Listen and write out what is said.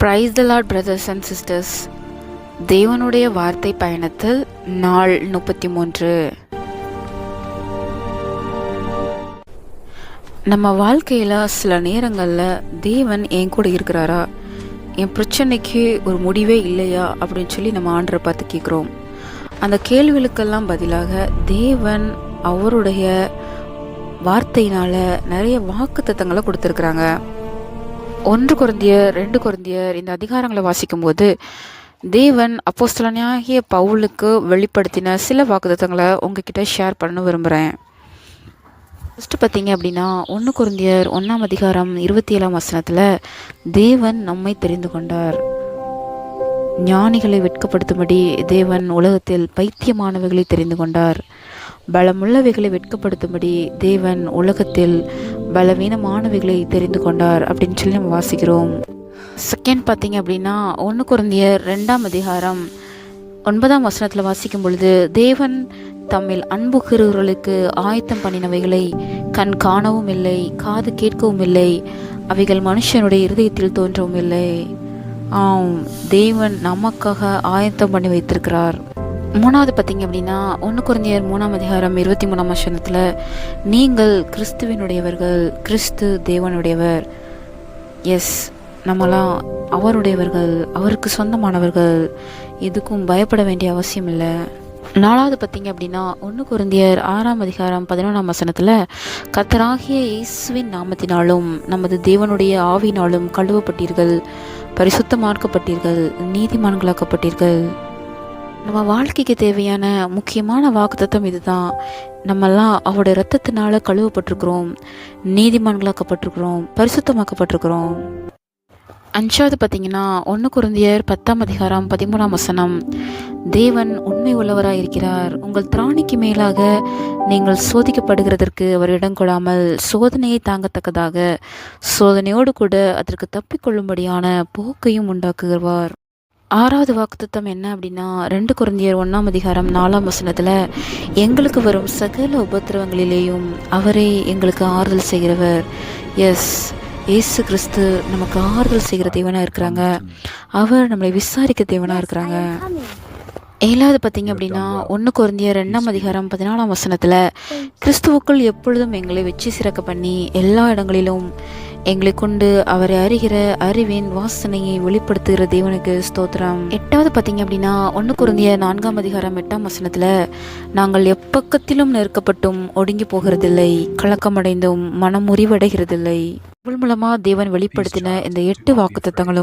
Praise the Lord brothers and sisters. தேவனுடைய வார்த்தை பயணத்தில் நாள் 33. நம்ம வாழ்க்கையில் சில நேரங்களில் தேவன் என் கூட இருக்கிறாரா, என் பிரச்சனைக்கு ஒரு முடிவே இல்லையா அப்படின்னு சொல்லி நம்ம ஆண்டரை பார்த்து கேட்குறோம். அந்த கேள்விகளுக்கெல்லாம் பதிலாக தேவன் அவருடைய வார்த்தையினால் நிறைய வாக்குத்தத்தங்களை கொடுத்துருக்குறாங்க. 1 கொரிந்தியர் 2 கொரிந்தியர் இந்த அதிகாரங்களை வாசிக்கும்போது தேவன் அப்போஸ்தலனாகிய பவுலுக்கு வெளிப்படுத்தின சில வாக்குத்தத்தங்களை உங்ககிட்ட ஷேர் பண்ண விரும்புகிறேன். ஃபஸ்ட்டு பார்த்தீங்க அப்படின்னா 1 கொரிந்தியர் 1ஆம் அதிகாரம் 27ஆம் வசனத்தில் தேவன் நம்மை தெரிந்து கொண்டார். ஞானிகளை வெட்கப்படுத்தும்படி தேவன் உலகத்தில் பைத்தியமானவைகளை தெரிந்து கொண்டார். பலமுள்ளவைகளை வெட்கப்படுத்தும்படி தேவன் உலகத்தில் பலவீனமானவைகளை தெரிந்து கொண்டார் அப்படின்னு சொல்லி நம்ம வாசிக்கிறோம். செகண்ட் பார்த்தீங்க அப்படின்னா 1 கொரிந்தியர் 2ஆம் அதிகாரம் 9ஆம் வசனத்தில் வாசிக்கும் பொழுது தேவன் தம்மில் அன்பு கூறுகிறவர்களுக்கு ஆயத்தம் பண்ணினவைகளை கண் காணவும் இல்லை, காது கேட்கவும் இல்லை, அவைகள் மனுஷனுடைய இருதயத்தில் தோன்றவும் இல்லை. தேவன் நமக்காக ஆயத்தம் பண்ணி வைத்திருக்கிறார். 3வது பார்த்தீங்க அப்படின்னா 1 கொரிந்தியர் 3ஆம் அதிகாரம் 23ஆம் வசனத்தில் நீங்கள் கிறிஸ்துவினுடையவர்கள், கிறிஸ்து தேவனுடையவர். எஸ், நம்மளாம் அவருடையவர்கள், அவருக்கு சொந்தமானவர்கள், எதுக்கும் பயப்பட வேண்டிய அவசியம் இல்லை. 4வது பார்த்தீங்க அப்படின்னா 1 கொரிந்தியர் 6ஆம் அதிகாரம் 11ஆம் வசனத்தில் கர்த்தராகிய இயேசுவின் நாமத்தினாலும் நமது தேவனுடைய ஆவியினாலும் கழுவப்பட்டீர்கள், பரிசுத்தமாக்கப்பட்டீர்கள், நீதிமான்களாக்கப்பட்டீர்கள். நம்ம வாழ்க்கைக்கு தேவையான முக்கியமான வாக்குத்தத்தம் இதுதான். நம்மெல்லாம் அவருடைய இரத்தத்தினால கழுவப்பட்டிருக்கிறோம், நீதிமான்களாக்கப்பட்டிருக்கிறோம், பரிசுத்தமாக்கப்பட்டிருக்கிறோம். 5வது பார்த்தீங்கன்னா 1 கொரிந்தியர் 10ஆம் அதிகாரம் 13ஆம் வசனம் தேவன் உண்மை உள்ளவராய் இருக்கிறார். உங்கள் திராணிக்கு மேலாக நீங்கள் சோதிக்கப்படுகிறதற்கு அவர் இடம் கொடாமல் சோதனையை தாங்கத்தக்கதாக சோதனையோடு கூட அதற்கு தப்பிக்கொள்ளும்படியான போக்கையும் உண்டாக்குகிறார். 6வது வாக்குத்தத்தம் என்ன அப்படின்னா 2 கொரிந்தியர் 1ஆம் அதிகாரம் 4ஆம் வசனத்தில் எங்களுக்கு வரும் சகல உபத்திரவங்களிலேயும் அவரே எங்களுக்கு ஆறுதல் செய்கிறவர். எஸ், இயேசு கிறிஸ்து நமக்கு ஆறுதல் செய்கிற தேவனாக இருக்கிறாங்க. அவர் நம்மளை விசாரிக்க தேவனாக இருக்கிறாங்க. 7வது பார்த்தீங்க அப்படின்னா 1 கொரிந்தியர் 2ஆம் அதிகாரம் 14ஆம் வசனத்தில் கிறிஸ்துவுக்குள் எப்பொழுதும் எங்களை வெற்றி சிறக்க பண்ணி எல்லா இடங்களிலும் எங்களை கொண்டு அவரை அறிகிற அறிவின் வாசனையை வெளிப்படுத்துகிற தேவனுக்கு ஸ்தோத்திரம். 8வது பார்த்தீங்க அப்படின்னா 1 கொரிந்தியர் 4ஆம் அதிகாரம் 8ஆம் வசனத்தில் நாங்கள் எப்பக்கத்திலும் நெருக்கப்பட்டும் ஒடுங்கி போகிறதில்லை, கலக்கமடைந்தும் மனம் முறிவடைகிறதில்லை. மூலமாக தேவன் வெளிப்படுத்தின இந்த 8 வாக்குத்தத்தங்களும்